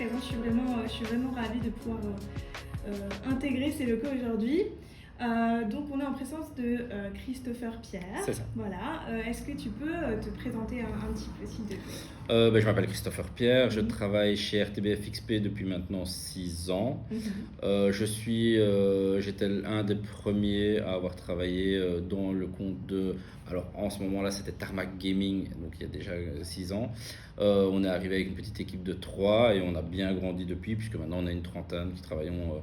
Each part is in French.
présente. Je suis vraiment ravie de pouvoir intégrer ces locaux aujourd'hui. Donc on est en présence de Christopher Pierre. C'est ça. Voilà. Est-ce que tu peux te présenter un petit peu, s'il te plaît? Je m'appelle Christopher Pierre, je travaille chez RTBF XP depuis maintenant 6 ans. J'étais un des premiers à avoir travaillé dans le compte de... Alors en ce moment-là, c'était Tarmac Gaming, donc il y a déjà 6 ans. On est arrivé avec une petite équipe de 3 et on a bien grandi depuis, puisque maintenant on a une trentaine qui travaillons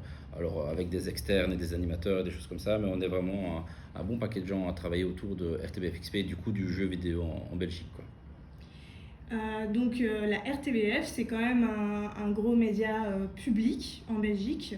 avec des externes et des animateurs et des choses comme ça, mais on est vraiment un bon paquet de gens à travailler autour de RTBF XP et du coup du jeu vidéo en Belgique, quoi. La RTBF, c'est quand même un gros média public en Belgique.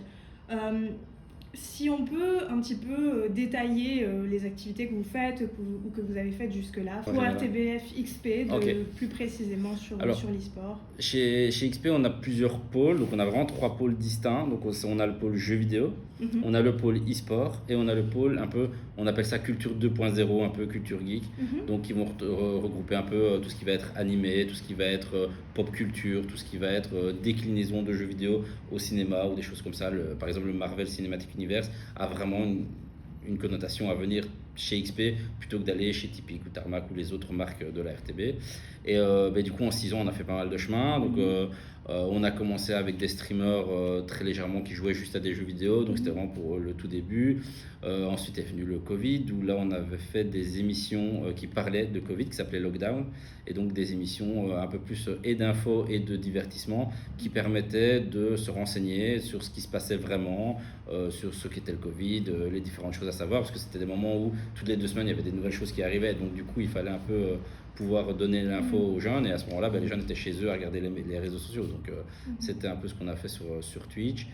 Si on peut un petit peu détailler les activités que vous faites ou que vous avez faites jusque-là pour RTBF XP, plus précisément sur l'e-sport. Chez XP, on a plusieurs pôles, donc on a vraiment 3 pôles distincts. Donc on a le pôle jeux vidéo, on a le pôle e-sport et on a le pôle un peu, on appelle ça culture 2.0, un peu culture geek. Donc ils vont regrouper un peu tout ce qui va être animé, tout ce qui va être pop culture, tout ce qui va être déclinaison de jeux vidéo au cinéma ou des choses comme ça. Par exemple, le Marvel Cinematic Universe a vraiment une connotation à venir chez XP plutôt que d'aller chez Typic ou Tarmac ou les autres marques de la RTB. Et du coup, en 6 ans, on a fait pas mal de chemin. Donc, on a commencé avec des streamers très légèrement qui jouaient juste à des jeux vidéo. Donc, c'était vraiment pour le tout début. Ensuite est venu le Covid, où là, on avait fait des émissions qui parlaient de Covid, qui s'appelaient Lockdown. Et donc, des émissions un peu plus et d'infos et de divertissement qui permettaient de se renseigner sur ce qui se passait vraiment, sur ce qu'était le Covid, les différentes choses à savoir. Parce que c'était des moments où, toutes les 2 semaines, il y avait des nouvelles choses qui arrivaient. Donc, du coup, il fallait un peu pouvoir donner l'info aux jeunes, et à ce moment-là, les jeunes étaient chez eux à regarder les réseaux sociaux. Donc c'était un peu ce qu'on a fait sur Twitch.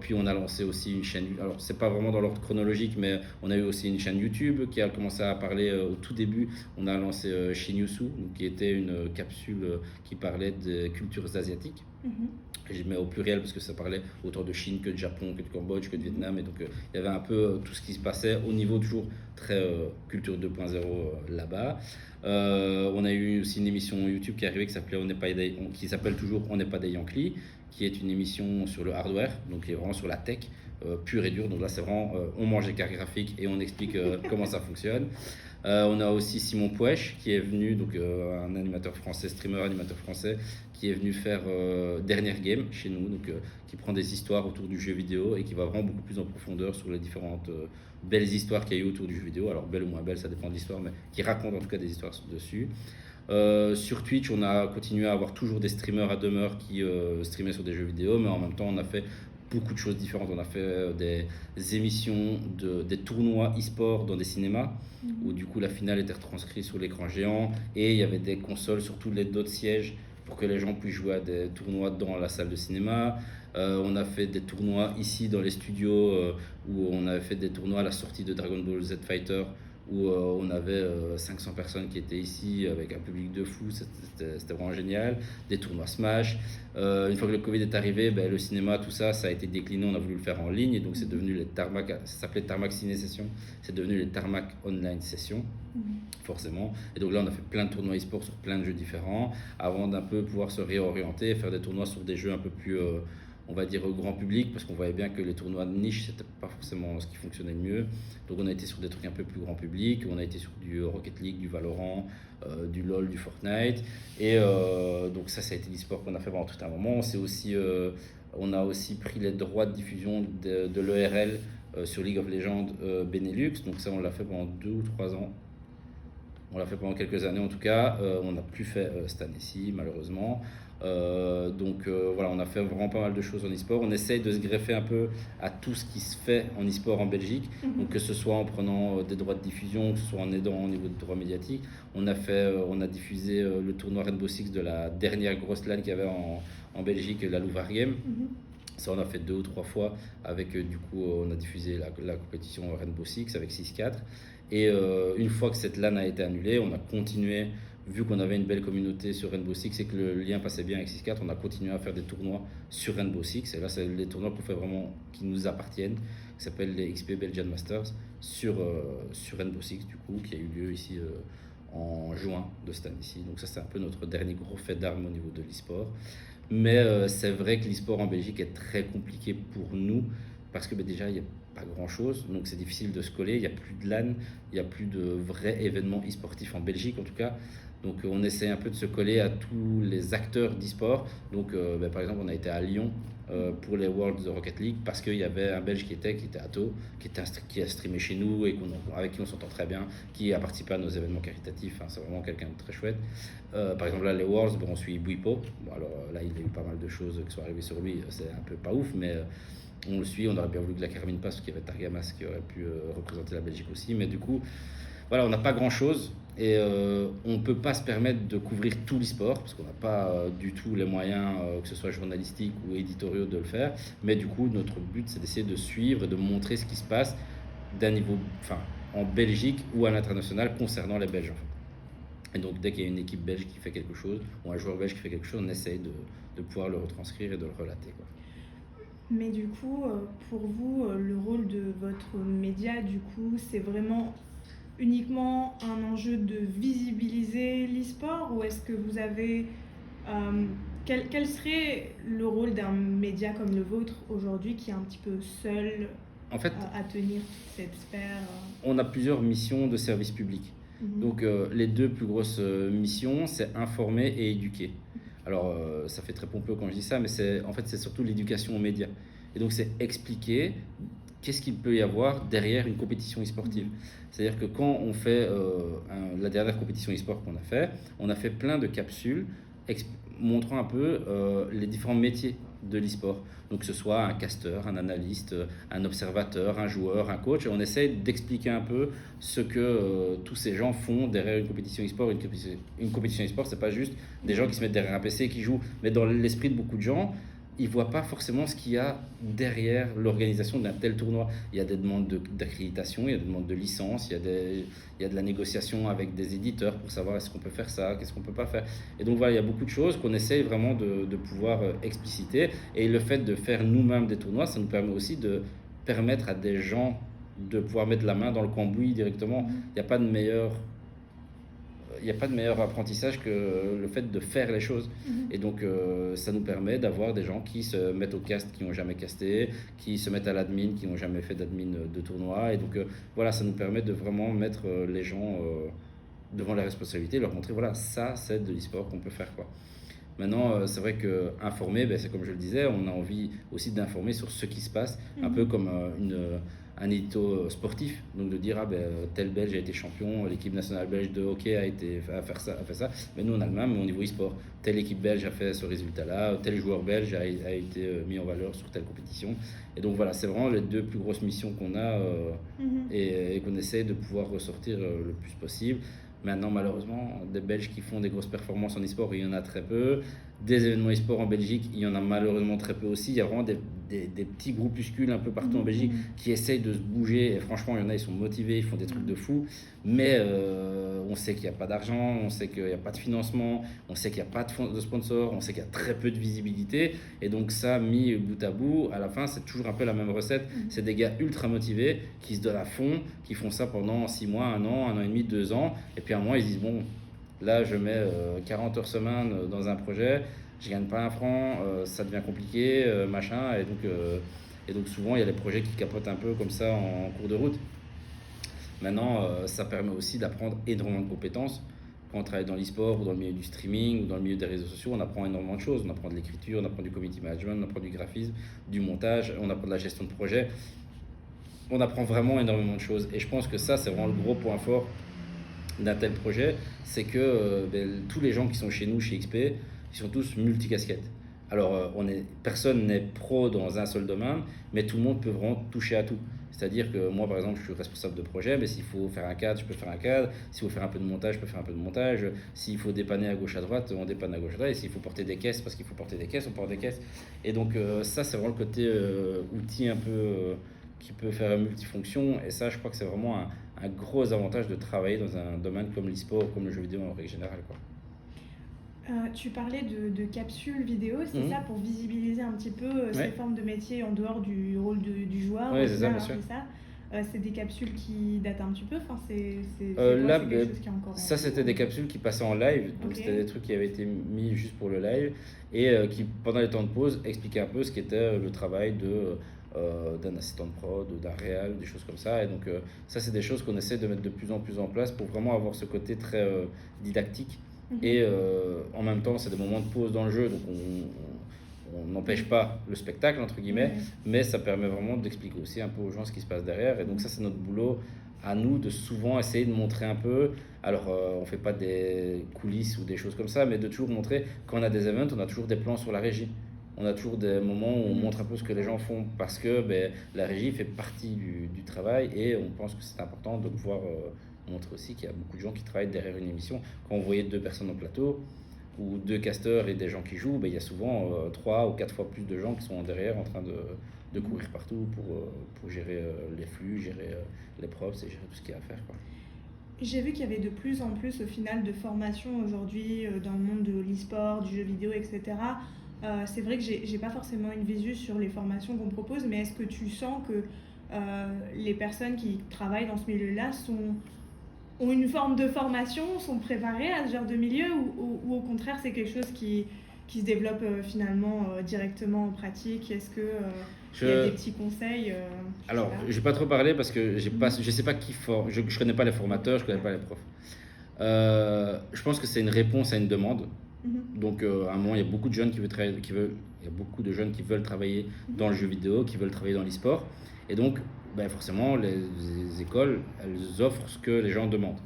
Puis on a lancé aussi une chaîne, alors c'est pas vraiment dans l'ordre chronologique, mais on a eu aussi une chaîne YouTube qui a commencé à parler au tout début. On a lancé Shinjusu, qui était une capsule qui parlait des cultures asiatiques. Je mets au pluriel parce que ça parlait autant de Chine que de Japon, que de Cambodge, que de Vietnam. Et donc, il y avait un peu tout ce qui se passait au niveau toujours très culture 2.0 là-bas. On a eu aussi une émission YouTube qui est arrivée qui s'appelle toujours On n'est pas des Yankees, qui est une émission sur le hardware, donc qui est vraiment sur la tech pure et dure. Donc là, c'est vraiment on mange des cartes graphiques et on explique comment ça fonctionne. On a aussi Simon Pouèche qui est venu, donc un animateur français, streamer animateur français, qui est venu faire Dernière Game chez nous, donc qui prend des histoires autour du jeu vidéo et qui va vraiment beaucoup plus en profondeur sur les différentes belles histoires qu'il y a eu autour du jeu vidéo. Alors belles ou moins belles, ça dépend de l'histoire, mais qui raconte en tout cas des histoires dessus. Sur Twitch, on a continué à avoir toujours des streamers à demeure qui streamaient sur des jeux vidéo, mais en même temps, on a fait beaucoup de choses différentes. On a fait des émissions, des tournois e-sport dans des cinémas, où du coup la finale était retranscrite sur l'écran géant, et il y avait des consoles sur tous les d'autres sièges pour que les gens puissent jouer à des tournois dans la salle de cinéma. On a fait des tournois ici dans les studios, où on avait fait des tournois à la sortie de Dragon Ball Z Fighter, où on avait 500 personnes qui étaient ici avec un public de fou. C'était vraiment génial. Des tournois Smash. Une fois que le Covid est arrivé, le cinéma, tout ça, ça a été décliné. On a voulu le faire en ligne, et donc c'est devenu les Tarmac. Ça s'appelait Tarmac Ciné Session. C'est devenu les Tarmac Online Session, forcément. Et donc là, on a fait plein de tournois e-sport sur plein de jeux différents, avant d'un peu pouvoir se réorienter et faire des tournois sur des jeux un peu plus on va dire au grand public, parce qu'on voyait bien que les tournois de niche, c'était pas forcément ce qui fonctionnait le mieux. Donc on a été sur des trucs un peu plus grand public, on a été sur du Rocket League, du Valorant, du LoL, du Fortnite. Et donc ça a été l'e-sport qu'on a fait pendant tout un moment. On a aussi pris les droits de diffusion de l'ERL sur League of Legends Benelux. Donc ça, on l'a fait pendant 2 ou 3 ans. On l'a fait pendant quelques années en tout cas. On n'a plus fait cette année-ci, malheureusement. Voilà, on a fait vraiment pas mal de choses en e-sport. On essaye de se greffer un peu à tout ce qui se fait en e-sport en Belgique. Donc que ce soit en prenant des droits de diffusion, que ce soit en aidant au niveau de droits médiatiques. On a diffusé le tournoi Rainbow Six de la dernière grosse LAN qu'il y avait en Belgique, la Louvar Game. Ça, on a fait 2 ou 3 fois avec, du coup, on a diffusé la compétition Rainbow Six avec 6-4. Et une fois que cette LAN a été annulée, on a continué, vu qu'on avait une belle communauté sur Rainbow Six et que le lien passait bien avec 6-4, on a continué à faire des tournois sur Rainbow Six. Et là, c'est les tournois qu'on fait vraiment, qui nous appartiennent, qui s'appellent les XP Belgian Masters, sur Rainbow Six, du coup, qui a eu lieu ici en juin de cette année-ci. Donc ça, c'est un peu notre dernier gros fait d'armes au niveau de l'e-sport. Mais c'est vrai que l'e-sport en Belgique est très compliqué pour nous parce que déjà, il n'y a pas grand-chose. Donc, c'est difficile de se coller. Il n'y a plus de LAN, il n'y a plus de vrais événements e-sportifs en Belgique, en tout cas. Donc, on essaie un peu de se coller à tous les acteurs d'e-sport. Donc, par exemple, on a été à Lyon pour les Worlds de Rocket League parce qu'il y avait un Belge qui était Atto, qui a streamé chez nous et avec qui on s'entend très bien, qui a participé à nos événements caritatifs. Enfin, c'est vraiment quelqu'un de très chouette. Par exemple, là, les Worlds, on suit Bouipo. Bon, alors là, il y a eu pas mal de choses qui sont arrivées sur lui. C'est un peu pas ouf, mais on le suit. On aurait bien voulu que la Carmine passe, parce qu'il y avait Targamas qui aurait pu représenter la Belgique aussi. Mais du coup, voilà, on n'a pas grand-chose. Et on ne peut pas se permettre de couvrir tout l'e-sport, parce qu'on n'a pas du tout les moyens, que ce soit journalistiques ou éditoriaux, de le faire. Mais du coup, notre but, c'est d'essayer de suivre et de montrer ce qui se passe d'un niveau, enfin, en Belgique ou à l'international concernant les Belges. En fait. Et donc, dès qu'il y a une équipe belge qui fait quelque chose, ou un joueur belge qui fait quelque chose, on essaye de pouvoir le retranscrire et de le relater, quoi. Mais du coup, pour vous, le rôle de votre média, du coup, c'est vraiment uniquement un enjeu de visibiliser l'e-sport, ou est-ce que vous avez... quel serait le rôle d'un média comme le vôtre aujourd'hui qui est un petit peu seul En fait, à tenir cette sphère on a plusieurs missions de service public. Donc les deux plus grosses missions, c'est informer et éduquer. Alors ça fait très pompeux quand je dis ça, mais en fait c'est surtout l'éducation aux médias. Et donc c'est expliquer qu'est-ce qu'il peut y avoir derrière une compétition e-sportive. C'est-à-dire que quand on fait la dernière compétition e-sport qu'on a fait, on a fait plein de capsules montrant un peu les différents métiers de l'e-sport. Donc que ce soit un casteur, un analyste, un observateur, un joueur, un coach. Et on essaye d'expliquer un peu ce que tous ces gens font derrière une compétition e-sport. Une compétition e-sport, c'est pas juste des gens qui se mettent derrière un PC et qui jouent. Mais dans l'esprit de beaucoup de gens, ils ne voient pas forcément ce qu'il y a derrière l'organisation d'un tel tournoi. Il y a des demandes d'accréditation, il y a des demandes de licence, il y a de la négociation avec des éditeurs pour savoir est-ce qu'on peut faire ça, qu'est-ce qu'on ne peut pas faire. Et donc voilà, il y a beaucoup de choses qu'on essaye vraiment de pouvoir expliciter. Et le fait de faire nous-mêmes des tournois, ça nous permet aussi de permettre à des gens de pouvoir mettre la main dans le cambouis directement. Il n'y a pas de meilleur... Il n'y a pas de meilleur apprentissage que le fait de faire les choses. Et donc, ça nous permet d'avoir des gens qui se mettent au cast, qui n'ont jamais casté, qui se mettent à l'admin, qui n'ont jamais fait d'admin de tournoi. Et donc, voilà, ça nous permet de vraiment mettre les gens devant la responsabilité, leur montrer, voilà, ça, c'est de l'e-sport qu'on peut faire, quoi. Maintenant, c'est vrai qu'informer, c'est comme je le disais, on a envie aussi d'informer sur ce qui se passe, un peu comme un édito sportif, donc de dire tel Belge a été champion, l'équipe nationale belge de hockey a fait ça, mais nous on a le même au niveau e-sport, telle équipe belge a fait ce résultat-là, tel joueur belge a été mis en valeur sur telle compétition, et donc voilà, c'est vraiment les deux plus grosses missions qu'on a et qu'on essaie de pouvoir ressortir le plus possible. Maintenant, malheureusement, des Belges qui font des grosses performances en e-sport, il y en a très peu. Des événements e-sport en Belgique, il y en a malheureusement très peu aussi. Il y a vraiment des petits groupuscules un peu partout en Belgique qui essayent de se bouger. Et franchement, il y en a, ils sont motivés, ils font des trucs de fou. Mais on sait qu'il n'y a pas d'argent, on sait qu'il n'y a pas de financement, on sait qu'il n'y a pas de sponsors, on sait qu'il y a très peu de visibilité. Et donc ça, mis bout à bout, à la fin, c'est toujours un peu la même recette. C'est des gars ultra motivés qui se donnent à fond, qui font ça pendant 6 mois, 1 an et demi, 2 ans. Et puis à un moment, ils se disent, bon, là, je mets 40 heures semaine dans un projet, je gagne pas un franc, ça devient compliqué, machin. Et donc souvent, il y a des projets qui capotent un peu comme ça en cours de route. Maintenant, ça permet aussi d'apprendre énormément de compétences. Quand on travaille dans l'e-sport ou dans le milieu du streaming ou dans le milieu des réseaux sociaux, on apprend énormément de choses. On apprend de l'écriture, on apprend du community management, on apprend du graphisme, du montage, on apprend de la gestion de projet. On apprend vraiment énormément de choses. Et je pense que ça, c'est vraiment le gros point fort d'un tel projet, c'est que tous les gens qui sont chez nous, chez XP, ils sont tous multicasquettes. Alors, personne n'est pro dans un seul domaine, mais tout le monde peut vraiment toucher à tout. C'est-à-dire que moi, par exemple, je suis responsable de projet, mais s'il faut faire un cadre, je peux faire un cadre. S'il faut faire un peu de montage, je peux faire un peu de montage. S'il faut dépanner à gauche à droite, on dépanne à gauche à droite. Et s'il faut porter des caisses, parce qu'il faut porter des caisses, on porte des caisses. Et donc, ça, c'est vraiment le côté outil un peu qui peut faire multifonction. Et ça, je crois que c'est vraiment un gros avantage de travailler dans un domaine comme l'e-sport, comme le jeu vidéo en règle générale, quoi. Tu parlais de capsules vidéo, c'est ça, pour visibiliser un petit peu ces formes de métiers en dehors du rôle du joueur. Oui, c'est ça, bien sûr. c'est des capsules qui datent un petit peu, enfin, c'est Là, c'est quelque chose qui est encore en ça cours c'était des capsules qui passaient en live, donc Ok. c'était des trucs qui avaient été mis juste pour le live et qui, pendant les temps de pause, expliquaient un peu ce qu'était le travail d'un assistant de prod, d'un réal, des choses comme ça. Et donc, ça, c'est des choses qu'on essaie de mettre de plus en plus en place pour vraiment avoir ce côté très didactique. Et Mhm. en même temps, c'est des moments de pause dans le jeu, donc on n'empêche pas le spectacle, entre guillemets, Ouais. mais ça permet vraiment d'expliquer aussi un peu aux gens ce qui se passe derrière. Et donc, ça, c'est notre boulot à nous de souvent essayer de montrer un peu. Alors, on fait pas des coulisses ou des choses comme ça, mais de toujours montrer quand on a des events, on a toujours des plans sur la régie. On a toujours des moments où on Mhm. montre un peu ce que les gens font parce que la régie fait partie du travail et on pense que c'est important de pouvoir montrer aussi qu'il y a beaucoup de gens qui travaillent derrière une émission. Quand on voyait deux personnes au plateau ou deux casteurs et des gens qui jouent, il y a souvent trois ou quatre fois plus de gens qui sont derrière en train de courir partout pour gérer les flux, gérer les props et gérer tout ce qu'il y a à faire, quoi. J'ai vu qu'il y avait de plus en plus au final de formations aujourd'hui dans le monde de l'e-sport, du jeu vidéo, etc. C'est vrai que j'ai pas forcément une visu sur les formations qu'on propose, mais est-ce que tu sens que les personnes qui travaillent dans ce milieu-là ont une forme de formation, sont préparées à ce genre de milieu ou au contraire c'est quelque chose qui se développe finalement directement en pratique? Est-ce que il y a des Je, petits conseils? Je sais alors, pas. je vais pas trop parler parce que j'ai pas, Mhm. je sais pas qui forme, je connais pas les formateurs, je connais Ouais. pas les profs. Je pense que c'est une réponse à une demande. Mhm. Donc, à un moment, il y a beaucoup de jeunes qui veulent travailler, il y a beaucoup de jeunes qui veulent travailler dans le Mhm. jeu vidéo, qui veulent travailler dans l'e-sport. Et donc, forcément, les écoles, elles offrent ce que les gens demandent.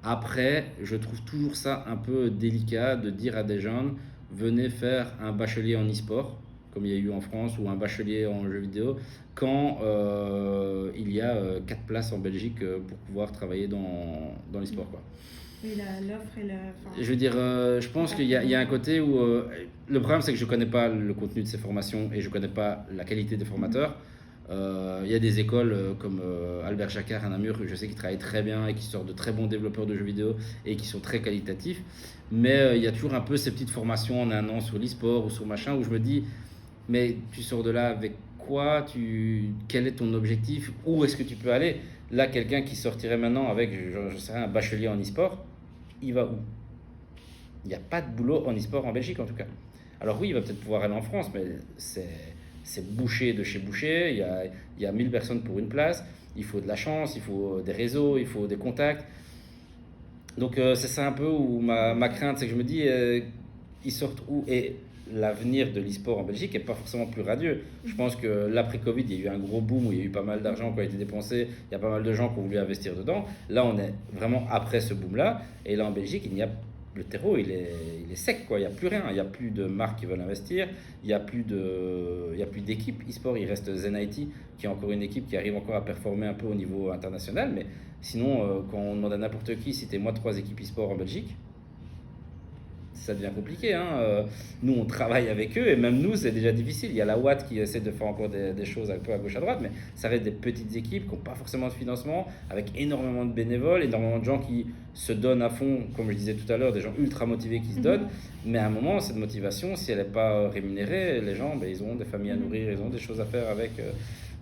Après, je trouve toujours ça un peu délicat de dire à des jeunes, venez faire un bachelier en e-sport, comme il y a eu en France, ou un bachelier en jeu vidéo, quand il y a 4 places en Belgique pour pouvoir travailler dans l'e-sport, quoi. Oui, l'offre et la. Enfin, Je veux dire, je c'est pense pas qu'il y a un vraiment. côté où le problème c'est que je connais pas le contenu de ces formations et je connais pas la qualité des Mhm. formateurs. Il y a des écoles comme Albert Jacquard à Namur, je sais qu'ils travaillent très bien et qui sortent de très bons développeurs de jeux vidéo et qui sont très qualitatifs. Mais il y a toujours un peu ces petites formations en un an sur l'e-sport ou sur machin où je me dis, mais tu sors de là avec quoi, quel est ton objectif, où est-ce que tu peux aller? Là, quelqu'un qui sortirait maintenant avec, je sais rien, un bachelier en e-sport, il va où? Il n'y a pas de boulot en e-sport en Belgique en tout cas. Alors oui, il va peut-être pouvoir aller en France, mais c'est bouché de chez bouché. Il y a 1000 personnes pour une place. Il faut de la chance, il faut des réseaux, il faut des contacts. Donc c'est ça un peu où ma crainte, c'est que je me dis, ils sortent où? Et l'avenir de l'e-sport en Belgique n'est pas forcément plus radieux. Je pense que l'après-Covid, il y a eu un gros boom où il y a eu pas mal d'argent qui a été dépensé. Il y a pas mal de gens qui ont voulu investir dedans. Là, on est vraiment après ce boom-là. Et là, en Belgique, le terreau, il est sec, quoi. Il n'y a plus rien. Il n'y a plus de marques qui veulent investir. Il y a plus d'équipes. E-sport, il reste Zen IT, qui est encore une équipe qui arrive encore à performer un peu au niveau international. Mais sinon, quand on demande à n'importe qui, citez-moi 3 équipes e-sport en Belgique, ça devient compliqué, hein. Nous, on travaille avec eux et même nous, c'est déjà difficile. Il y a la Watt qui essaie de faire encore des choses un peu à gauche à droite, mais ça reste des petites équipes qui n'ont pas forcément de financement, avec énormément de bénévoles, énormément de gens qui se donnent à fond, comme je disais tout à l'heure, des gens ultra motivés qui se donnent. Mhm. Mais à un moment, cette motivation, si elle n'est pas rémunérée, les gens, ils ont des familles à Mhm. nourrir, ils ont des choses à faire avec.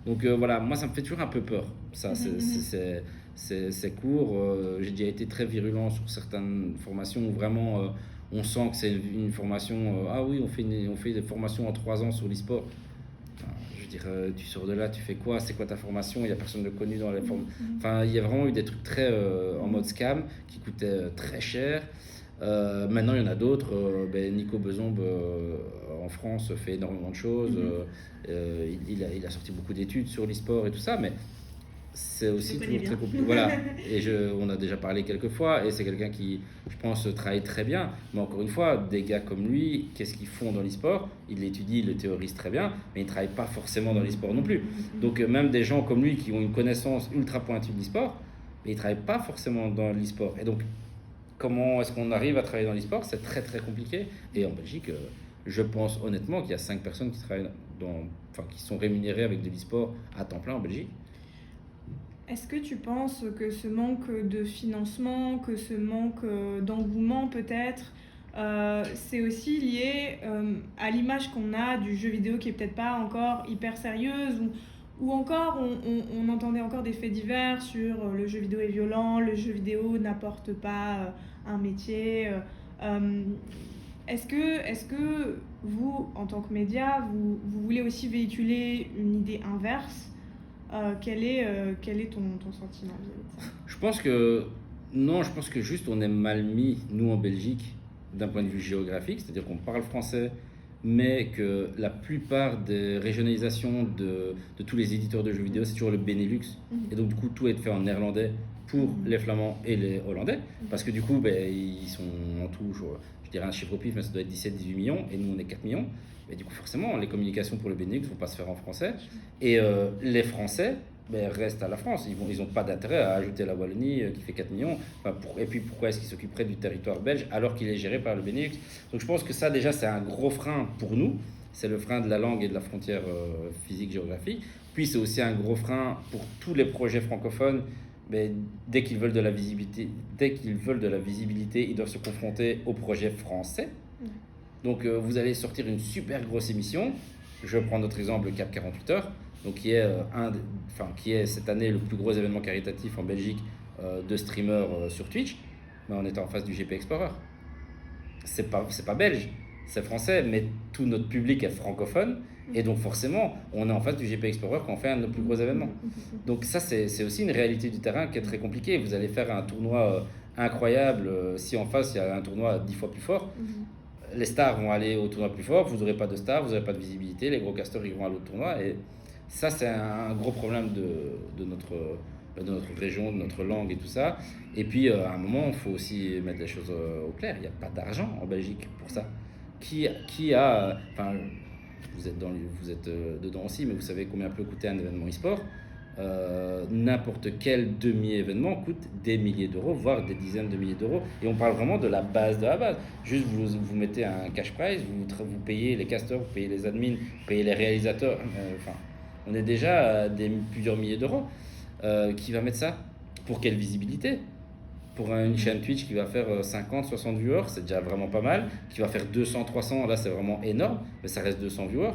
Donc voilà, moi, ça me fait toujours un peu peur. Ça, Mhm. Mhm. c'est court. J'ai déjà été très virulent sur certaines formations où vraiment on sent que c'est une formation. Ah oui, on fait des formations en 3 ans sur l'e-sport. Enfin, je veux dire, tu sors de là, tu fais quoi? C'est quoi ta formation? Il n'y a personne de connu dans les formes. Mhm. Enfin, il y a vraiment eu des trucs très en mode Mhm. scam qui coûtaient très cher. Maintenant, il y en a d'autres. Nico Bezombe en France fait énormément de choses. Mhm. Il a sorti beaucoup d'études sur l'e-sport et tout ça, mais c'est Je le aussi connais toujours très bien. compliqué. Voilà, et on a déjà parlé quelques fois, et c'est quelqu'un qui, je pense, travaille très bien. Mais encore une fois, des gars comme lui, qu'est-ce qu'ils font dans l'e-sport? Ils l'étudient, ils le théorisent très bien, mais ils ne travaillent pas forcément dans l'e-sport non plus. Donc, même des gens comme lui qui ont une connaissance ultra pointue de l'e-sport, mais ils ne travaillent pas forcément dans l'e-sport. Et donc, comment est-ce qu'on arrive à travailler dans l'e-sport? C'est très très compliqué. Et en Belgique, je pense honnêtement qu'il y a 5 personnes qui travaillent enfin, qui sont rémunérées avec de l'e-sport à temps plein en Belgique. Est-ce que tu penses que ce manque de financement, que ce manque d'engouement peut-être, c'est aussi lié à l'image qu'on a du jeu vidéo qui est peut-être pas encore hyper sérieuse ou encore on entendait encore des faits divers sur le jeu vidéo est violent, le jeu vidéo n'apporte pas un métier. Est-ce que vous, en tant que média, vous voulez aussi véhiculer une idée inverse? Quel est ton sentiment vis-à-vis de ça? Je pense que non, je pense que juste on est mal mis, nous en Belgique, d'un point de vue géographique, c'est-à-dire qu'on parle français, mais que la plupart des régionalisations de tous les éditeurs de jeux vidéo, c'est toujours le Benelux. Et donc du coup, tout est fait en néerlandais pour les Flamands et les Hollandais, parce que du coup, ils sont en tout, je dirais un chiffre au pif, mais ça doit être 17-18 millions, et nous on est 4 millions. Et du coup, forcément, les communications pour le Benelux ne vont pas se faire en français. Et les Français restent à la France. Ils n'ont pas d'intérêt à ajouter la Wallonie qui fait 4 millions. Et puis pourquoi est-ce qu'ils s'occuperaient du territoire belge alors qu'il est géré par le Benelux? Donc je pense que ça déjà c'est un gros frein pour nous. C'est le frein de la langue et de la frontière physique géographique. Puis c'est aussi un gros frein pour tous les projets francophones. Dès qu'ils veulent de la visibilité, ils doivent se confronter aux projets français. Donc vous allez sortir une super grosse émission. Je prends notre exemple, le Cap 48 heures, donc qui est cette année le plus gros événement caritatif en Belgique de streamers sur Twitch. Mais on est en face du GP Explorer. C'est pas belge, c'est français, mais tout notre public est francophone. Et donc forcément, on est en face du GP Explorer quand on fait un de nos plus gros événements. Donc ça, c'est aussi une réalité du terrain qui est très compliquée. Vous allez faire un tournoi incroyable, si en face il y a un tournoi 10 fois plus fort. Les stars vont aller au tournoi plus fort, vous n'aurez pas de stars, vous n'aurez pas de visibilité, les gros casteurs ils vont à l'autre tournoi. Et ça, c'est un gros problème de notre région, de notre langue et tout ça. Et puis, à un moment, il faut aussi mettre les choses au clair. Il n'y a pas d'argent en Belgique pour ça. Qui a... Enfin, vous êtes dedans aussi, mais vous savez combien peut coûter un événement e-sport. N'importe quel demi-événement coûte des milliers d'euros, voire des dizaines de milliers d'euros. Et on parle vraiment de la base de la base. Juste, vous mettez un cash prize, vous payez les casteurs, vous payez les admins, vous payez les réalisateurs. On est déjà à plusieurs milliers d'euros. Qui va mettre ça? Pour quelle visibilité? Pour une chaîne Twitch qui va faire 50, 60 viewers, c'est déjà vraiment pas mal. Qui va faire 200, 300, là c'est vraiment énorme, mais ça reste 200 viewers.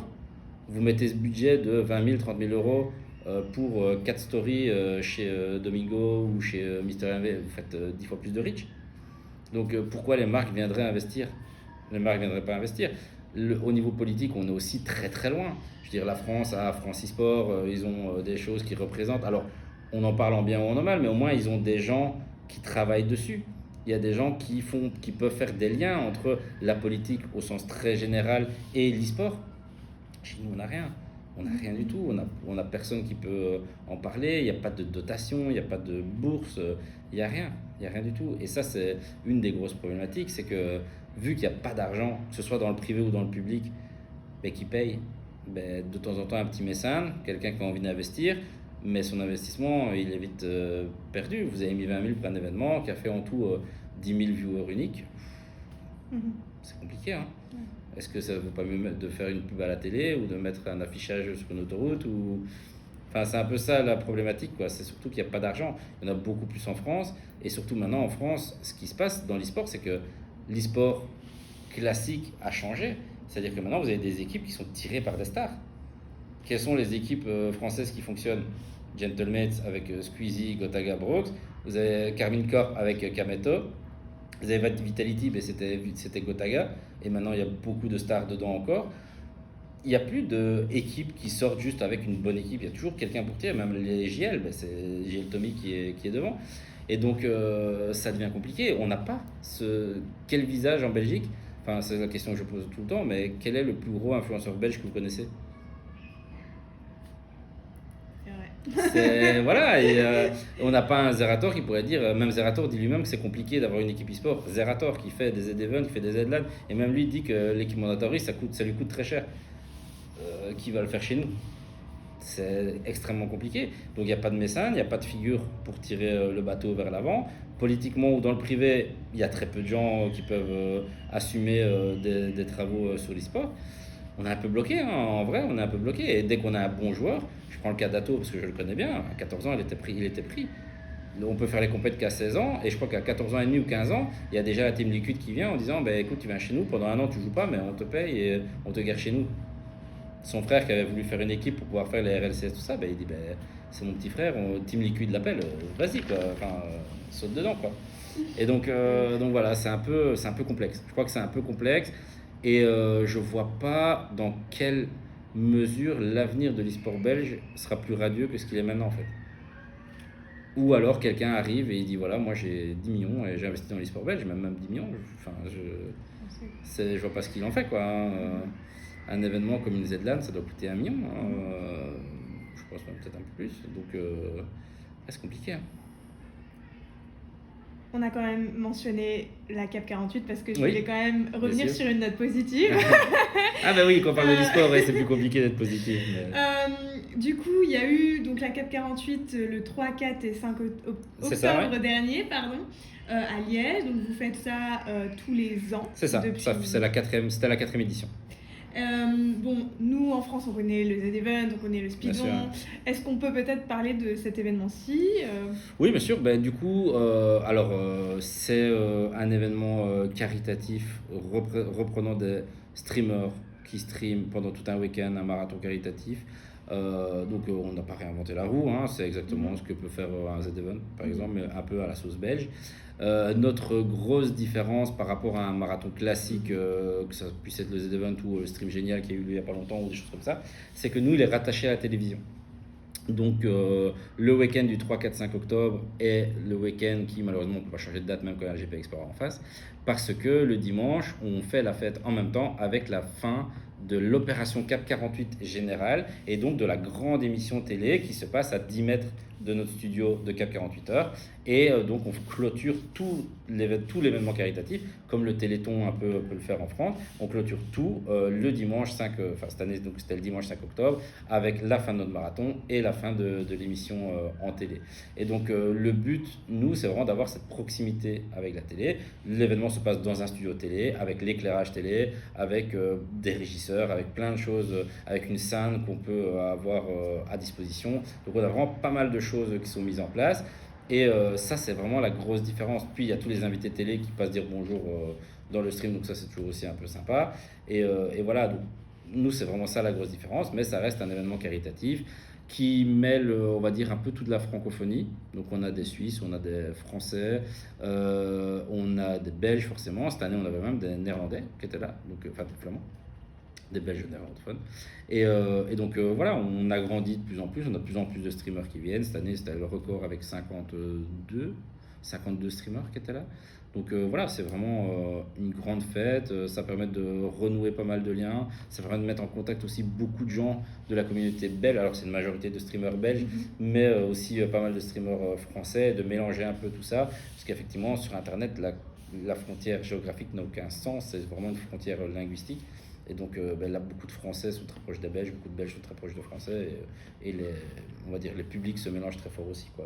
Vous mettez ce budget de 20 000, 30 000 euros pour 4 stories chez Domingo ou chez Mister MV, vous faites 10 fois plus de reach. Donc pourquoi les marques viendraient investir? Les marques ne viendraient pas investir. Au niveau politique, on est aussi très très loin. Je veux dire, la France a France e-sport, ils ont des choses qui représentent. Alors, on en parle en bien ou en mal, mais au moins ils ont des gens qui travaillent dessus. Il y a des gens qui peuvent faire des liens entre la politique au sens très général et l'e-sport. Chez nous, on n'a rien. On n'a rien du tout. On n'a personne qui peut en parler. Il n'y a pas de dotation, il n'y a pas de bourse, il n'y a rien. Il n'y a rien du tout. Et ça, c'est une des grosses problématiques, c'est que vu qu'il n'y a pas d'argent, que ce soit dans le privé ou dans le public, qui paye de temps en temps un petit mécène, quelqu'un qui a envie d'investir, mais son investissement, il est vite perdu. Vous avez mis 20 000 pour un événement qui a fait en tout 10 000 viewers uniques. C'est compliqué, hein. Est-ce que ça ne vaut pas mieux de faire une pub à la télé ou de mettre un affichage sur une autoroute ou... Enfin, c'est un peu ça la problématique, quoi. C'est surtout qu'il n'y a pas d'argent. Il y en a beaucoup plus en France. Et surtout maintenant en France, ce qui se passe dans l'e-sport, c'est que l'e-sport classique a changé. C'est-à-dire que maintenant, vous avez des équipes qui sont tirées par des stars. Quelles sont les équipes françaises qui fonctionnent? Gentlemates avec Squeezie, Gotaga, Brooks. Vous avez Carmine Corp avec Kameto. Vous avez Vitality, c'était Gotaga. Et maintenant, il y a beaucoup de stars dedans encore. Il n'y a plus d'équipes qui sortent juste avec une bonne équipe. Il y a toujours quelqu'un pour tirer. Même les JL, c'est JL Tommy qui est devant. Et donc, ça devient compliqué. On n'a pas quel visage en Belgique? Enfin, c'est la question que je pose tout le temps. Mais quel est le plus gros influenceur belge que vous connaissez? Voilà, et on n'a pas un Zerator qui pourrait dire, même Zerator dit lui-même que c'est compliqué d'avoir une équipe e-sport. Zerator qui fait des Z-Events, qui fait des Z-LAN, et même lui dit que l'équipe mandatory ça lui coûte très cher. Qui va le faire chez nous? C'est extrêmement compliqué. Donc il n'y a pas de mécène, il n'y a pas de figure pour tirer le bateau vers l'avant. Politiquement ou dans le privé, il y a très peu de gens qui peuvent assumer des travaux sur l'e-sport. On est un peu bloqué, hein, en vrai, on est un peu bloqué. Et dès qu'on a un bon joueur, je prends le cas d'Ato parce que je le connais bien, à 14 ans, il était pris. On peut faire les compètes qu'à 16 ans, et je crois qu'à 14 ans et demi ou 15 ans, il y a déjà la Team Liquid qui vient en disant écoute, tu viens chez nous, pendant un an tu joues pas, mais on te paye et on te garde chez nous. son frère qui avait voulu faire une équipe pour pouvoir faire les RLCS, tout ça, il dit c'est mon petit frère, Team Liquid l'appelle, vas-y quoi, saute dedans quoi. Et donc voilà, c'est un peu complexe. Je crois que c'est un peu complexe et je vois pas dans quelle mesure l'avenir de l'e-sport belge sera plus radieux que ce qu'il est maintenant en fait. Ou alors quelqu'un arrive et il dit voilà, moi j'ai 10 millions et j'ai investi dans l'e-sport belge, même 10 millions, je vois pas ce qu'il en fait quoi. Un événement comme une ZLAN, ça doit coûter 1 million, je pense même peut-être un peu plus, donc c'est compliqué. On a quand même mentionné la CAP 48 parce que je Oui, voulais quand même revenir sur une note positive. Ah bah oui, quand on parle de l'e-sport, c'est plus compliqué d'être positif. Mais... du coup, il y a eu donc, la CAP 48 le 3, 4 et 5 octobre dernier, à Liège. Donc vous faites ça tous les ans. C'est ça, c'était la quatrième édition. Bon, nous en France on connaît le Z-Event, on connaît le Speedon. Est-ce qu'on peut peut-être parler de cet événement-ci Oui, bien sûr. Du coup, c'est un événement caritatif reprenant des streamers qui streament pendant tout un week-end, un marathon caritatif. Donc on n'a pas réinventé la roue, c'est exactement ce que peut faire un Z-Event par exemple, mais un peu à la sauce belge. Notre grosse différence par rapport à un marathon classique, que ça puisse être le Z-Event ou le Stream Génial qui a eu lieu il n'y a pas longtemps ou des choses comme ça, c'est que nous il est rattaché à la télévision. Donc le week-end du 3, 4, 5 octobre est le week-end qui malheureusement on ne peut pas changer de date même quand il y a le GP Explorer en face, parce que le dimanche on fait la fête en même temps avec la fin de l'opération CAP 48 générale et donc de la grande émission télé qui se passe à 10 mètres de notre studio de CAP 48 heures. Et donc on clôture tout l'événement caritatif, comme le Téléthon un peu peut le faire en France. On clôture tout le dimanche 5, cette année donc c'était le dimanche 5 octobre, avec la fin de notre marathon et la fin de l'émission en télé. Et donc le but, nous, c'est vraiment d'avoir cette proximité avec la télé. L'événement se passe dans un studio télé, avec l'éclairage télé, avec des régisseurs, avec plein de choses, avec une scène qu'on peut avoir à disposition. Donc on a vraiment pas mal de choses qui sont mises en place. Et ça, c'est vraiment la grosse différence. Puis il y a tous les invités télé qui passent dire bonjour dans le stream, donc ça c'est toujours aussi un peu sympa. Et voilà, donc, nous c'est vraiment ça la grosse différence, mais ça reste un événement caritatif qui mêle, on va dire, un peu toute la francophonie. Donc on a des Suisses, on a des Français, on a des Belges forcément. Cette année on avait même des Néerlandais qui étaient là, donc des Flamands, des Belges néerlandophones. Et donc voilà, on agrandit de plus en plus, on a de plus en plus de streamers qui viennent. Cette année c'était le record avec 52 streamers qui étaient là. Donc voilà, c'est vraiment une grande fête, ça permet de renouer pas mal de liens, ça permet de mettre en contact aussi beaucoup de gens de la communauté belge, alors c'est une majorité de streamers belges, mais aussi pas mal de streamers français, de mélanger un peu tout ça, parce qu'effectivement sur internet la frontière géographique n'a aucun sens, c'est vraiment une frontière linguistique. Et donc là, beaucoup de Français sont très proches des Belges, beaucoup de Belges sont très proches de Français, et on va dire, les publics se mélangent très fort aussi, quoi.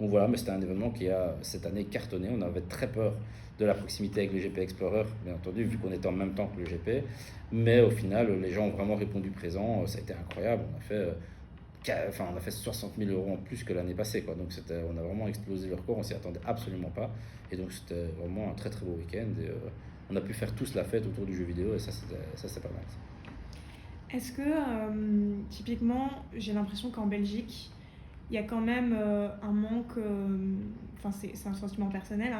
Donc voilà, mais c'était un événement qui a cette année cartonné. On avait très peur de la proximité avec le GP Explorer, bien entendu, vu qu'on était en même temps que le GP. Mais au final, les gens ont vraiment répondu présent. Ça a été incroyable. On a fait 60 000 € en plus que l'année passée, quoi. Donc on a vraiment explosé le record. On s'y attendait absolument pas. Et donc c'était vraiment un très très beau week-end. Et on a pu faire tous la fête autour du jeu vidéo. Et ça c'est pas mal. Est-ce que typiquement, j'ai l'impression qu'en Belgique, il y a quand même un manque, c'est un sentiment personnel,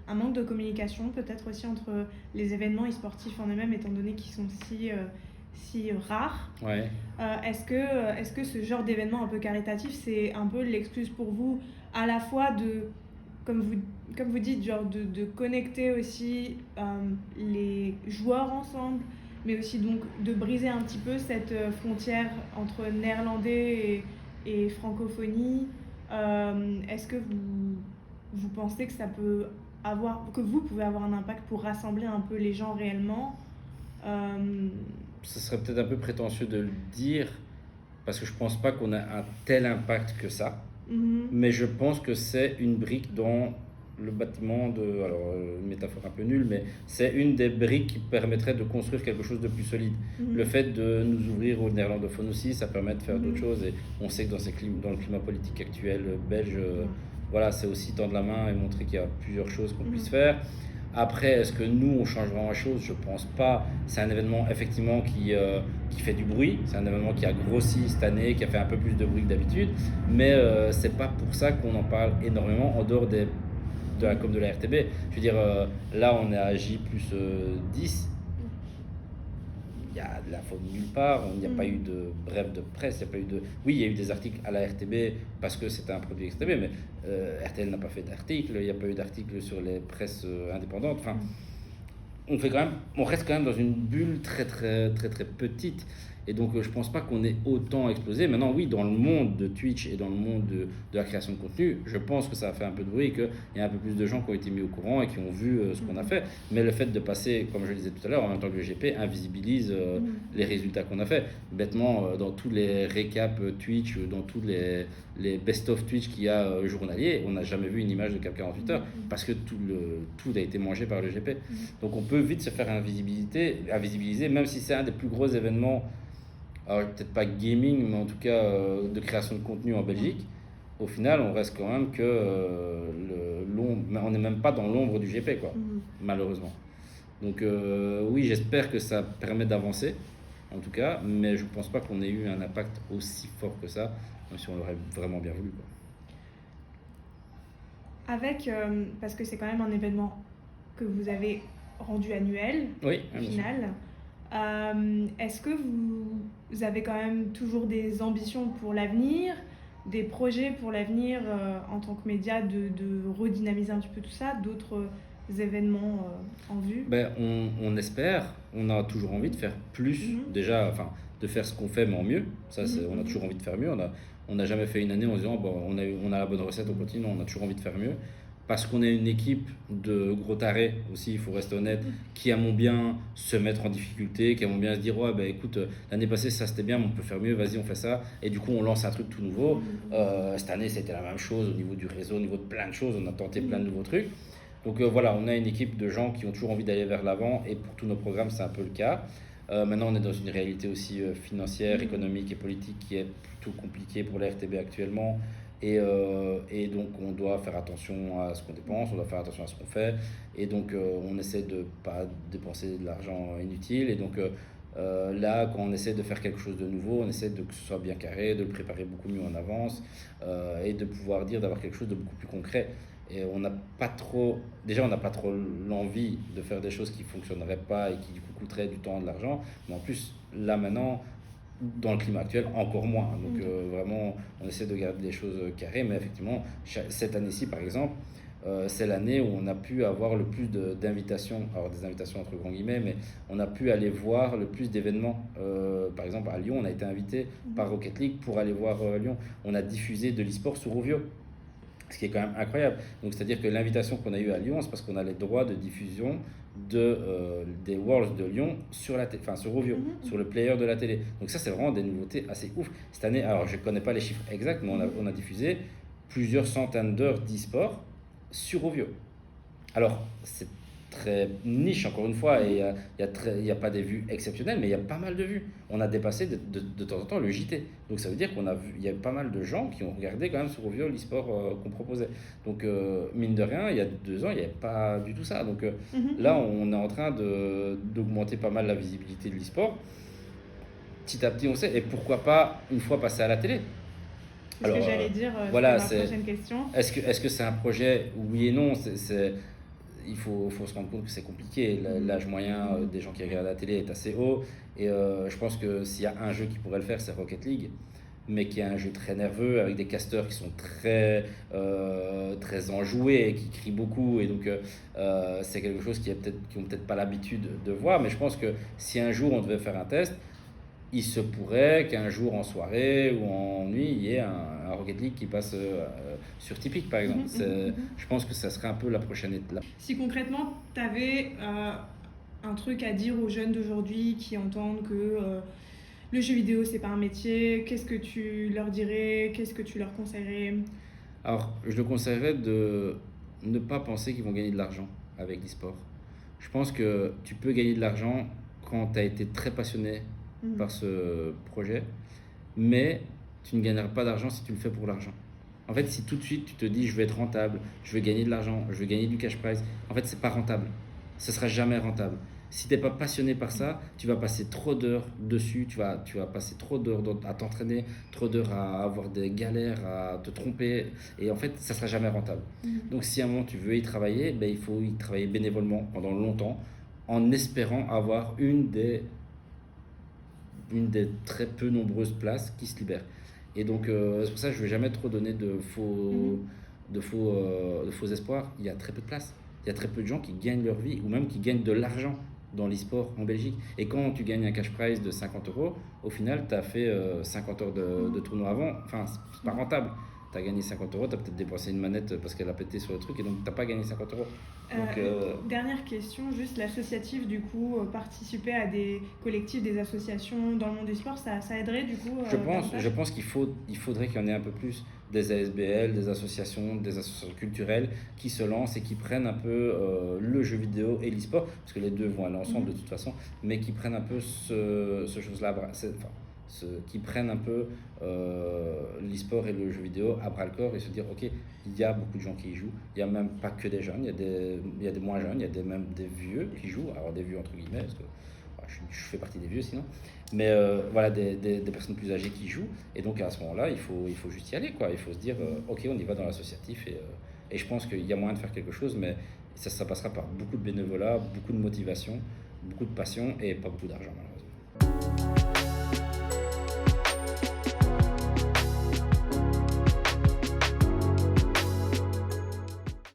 un manque de communication peut-être aussi entre les événements e-sportifs en eux-mêmes, étant donné qu'ils sont si rares. Ouais. Est-ce que ce genre d'événement un peu caritatif, c'est un peu l'excuse pour vous, à la fois de, comme vous dites, genre de connecter aussi les joueurs ensemble, mais aussi donc de briser un petit peu cette frontière entre néerlandais et francophonie. Est-ce que vous pensez que que vous pouvez avoir un impact pour rassembler un peu les gens réellement? Ce serait peut-être un peu prétentieux de le dire, parce que je pense pas qu'on a un tel impact que ça. Mais je pense que c'est une brique dans le bâtiment une métaphore un peu nulle, mais c'est une des briques qui permettrait de construire quelque chose de plus solide. Le fait de nous ouvrir aux néerlandophones aussi, ça permet de faire d'autres choses, et on sait que dans le climat politique actuel belge, voilà, c'est aussi tendre la main et montrer qu'il y a plusieurs choses qu'on puisse faire. Après, est-ce que nous, on change vraiment la chose? Je pense pas. C'est un événement, effectivement, qui fait du bruit. C'est un événement qui a grossi cette année, qui a fait un peu plus de bruit que d'habitude. Mais c'est pas pour ça qu'on en parle énormément en dehors de la com de la RTB. Je veux dire, là, on est à J plus 10. Il y a de l'info de nulle part, il n'y a pas eu de bref de presse, il y a pas eu de... Oui, il y a eu des articles à la RTB parce que c'était un produit RTB, mais RTL n'a pas fait d'article, il n'y a pas eu d'article sur les presses indépendantes. Enfin, on reste quand même dans une bulle très très très très petite. Et donc je pense pas qu'on ait autant explosé. Maintenant oui, dans le monde de Twitch et dans le monde de la création de contenu, je pense que ça a fait un peu de bruit et qu'il y a un peu plus de gens qui ont été mis au courant et qui ont vu ce qu'on a fait. Mais le fait de passer, comme je le disais tout à l'heure, en même temps que le GP, invisibilise les résultats qu'on a fait. Bêtement, dans tous les récaps Twitch, dans tous les best-of Twitch qu'il y a journaliers, on n'a jamais vu une image de Cap 48 heures parce que tout a été mangé par le GP. Donc on peut vite se faire invisibiliser, même si c'est un des plus gros événements, alors peut-être pas gaming, mais en tout cas de création de contenu en Belgique. Au final, on reste quand même que on n'est même pas dans l'ombre du GP, quoi, malheureusement. Donc oui, j'espère que ça permet d'avancer, en tout cas, mais je pense pas qu'on ait eu un impact aussi fort que ça, même si on l'aurait vraiment bien voulu, quoi. Avec, parce que c'est quand même un événement que vous avez rendu annuel, Oui, au final. Est-ce que vous avez quand même toujours des ambitions pour l'avenir, des projets pour l'avenir en tant que média de redynamiser un petit peu tout ça, d'autres événements en vue? Ben, on espère, on a toujours envie de faire plus, déjà, enfin, de faire ce qu'on fait, mais en mieux. Ça, on a toujours envie de faire mieux. On n'a jamais fait une année en se disant, bon, on a la bonne recette, on continue. Non, on a toujours envie de faire mieux. Parce qu'on est une équipe de gros tarés aussi, il faut rester honnête, qui aimons bien se mettre en difficulté, qui aimons bien se dire, ouais, ben écoute, l'année passée ça c'était bien, mais on peut faire mieux, vas-y, on fait ça. Et du coup, on lance un truc tout nouveau. Cette année, c'était la même chose au niveau du réseau, au niveau de plein de choses, on a tenté plein de nouveaux trucs. Donc voilà, on a une équipe de gens qui ont toujours envie d'aller vers l'avant et pour tous nos programmes, c'est un peu le cas. Maintenant, on est dans une réalité aussi financière, économique et politique qui est plutôt compliquée pour la RTB actuellement. Et donc, on doit faire attention à ce qu'on dépense, on doit faire attention à ce qu'on fait. Et donc, on essaie de ne pas dépenser de l'argent inutile. Et donc, là, quand on essaie de faire quelque chose de nouveau, on essaie que ce soit bien carré, de le préparer beaucoup mieux en avance et de pouvoir d'avoir quelque chose de beaucoup plus concret. Et on n'a pas trop, déjà on n'a pas trop l'envie de faire des choses qui ne fonctionneraient pas et qui du coup coûteraient du temps et de l'argent. Mais en plus, là maintenant, dans le climat actuel, encore moins. Donc vraiment, on essaie de garder les choses carrées. Mais effectivement, cette année-ci par exemple, c'est l'année où on a pu avoir le plus d'invitations, alors des invitations entre grands guillemets, mais on a pu aller voir le plus d'événements. Par exemple, à Lyon, on a été invité par Rocket League pour aller voir Lyon. On a diffusé de l'e-sport sur Rovio, ce qui est quand même incroyable. Donc, c'est-à-dire que l'invitation qu'on a eue à Lyon, c'est parce qu'on a les droits de diffusion des Worlds de Lyon sur sur Rovio, sur le player de la télé. Donc ça, c'est vraiment des nouveautés assez ouf. Cette année, alors je ne connais pas les chiffres exacts, mais on a diffusé plusieurs centaines d'heures d'e-sport sur Rovio. Alors, c'est très niche, encore une fois, et il y a pas des vues exceptionnelles, mais il y a pas mal de vues. On a dépassé de temps en temps le JT. Donc ça veut dire il y a pas mal de gens qui ont regardé quand même sur Rovio l'e-sport qu'on proposait. Donc mine de rien, il y a 2 ans, il n'y avait pas du tout ça. Donc là, on est en train d'augmenter pas mal la visibilité de l'e-sport. Petit à petit, on sait. Et pourquoi pas une fois passé à la télé? C'est ce que j'allais dire, voilà, c'était ma prochaine question. Est-ce que c'est un projet? Oui et non. Il faut se rendre compte que c'est compliqué. L'âge moyen des gens qui regardent la télé est assez haut. Et je pense que s'il y a un jeu qui pourrait le faire, c'est Rocket League. Mais qui est un jeu très nerveux, avec des casteurs qui sont très enjoués, et qui crient beaucoup. Et donc, c'est quelque chose qui n'ont peut-être pas l'habitude de voir. Mais je pense que si un jour on devait faire un test, il se pourrait qu'un jour en soirée ou en nuit, il y ait un Rocket League qui passe sur Typique, par exemple. Je pense que ça serait un peu la prochaine étape. Si concrètement, tu avais un truc à dire aux jeunes d'aujourd'hui qui entendent que le jeu vidéo, c'est pas un métier, qu'est-ce que tu leur dirais? Qu'est-ce que tu leur conseillerais? Alors, je le conseillerais de ne pas penser qu'ils vont gagner de l'argent avec l'e-sport. Je pense que tu peux gagner de l'argent quand tu as été très passionné par ce projet, mais tu ne gagneras pas d'argent si tu le fais pour l'argent. En fait, si tout de suite tu te dis je vais être rentable, je vais gagner de l'argent, je vais gagner du cash prize, en fait, c'est pas rentable. Ce sera jamais rentable. Si t'es pas passionné par ça, tu vas passer trop d'heures dessus, tu vas passer trop d'heures à t'entraîner, trop d'heures à avoir des galères, à te tromper, et en fait, ça sera jamais rentable. Donc, si à un moment tu veux y travailler, ben, il faut y travailler bénévolement pendant longtemps, en espérant avoir une des très peu nombreuses places qui se libèrent. Et donc, c'est pour ça que je ne vais jamais trop donner de faux espoirs. Il y a très peu de place. Il y a très peu de gens qui gagnent leur vie ou même qui gagnent de l'argent dans l'e-sport en Belgique. Et quand tu gagnes un cash prize de 50 euros, au final, tu as fait 50 heures de tournoi avant. Enfin, c'est pas rentable. Tu as gagné 50 euros, tu as peut-être dépensé une manette parce qu'elle a pété sur le truc et donc tu n'as pas gagné 50 euros. Donc, Dernière question, juste l'associatif, du coup, participer à des collectifs, des associations dans le monde du sport, ça aiderait du coup je pense il faudrait qu'il y en ait un peu plus des ASBL, des associations culturelles qui se lancent et qui prennent un peu le jeu vidéo et l'e-sport, parce que les deux vont aller ensemble de toute façon, mais qui prennent un peu ce chose-là, qui prennent un peu l'e-sport et le jeu vidéo à bras le corps et se dire ok, il y a beaucoup de gens qui y jouent, il n'y a même pas que des jeunes, il y a des moins jeunes, il y a même des vieux qui jouent, alors des vieux entre guillemets, parce que je fais partie des vieux sinon, mais voilà, des personnes plus âgées qui jouent, et donc à ce moment-là, il faut juste y aller, quoi. Il faut se dire, ok, on y va dans l'associatif, et je pense qu'il y a moyen de faire quelque chose, mais ça passera par beaucoup de bénévolat, beaucoup de motivation, beaucoup de passion, et pas beaucoup d'argent, malheureusement.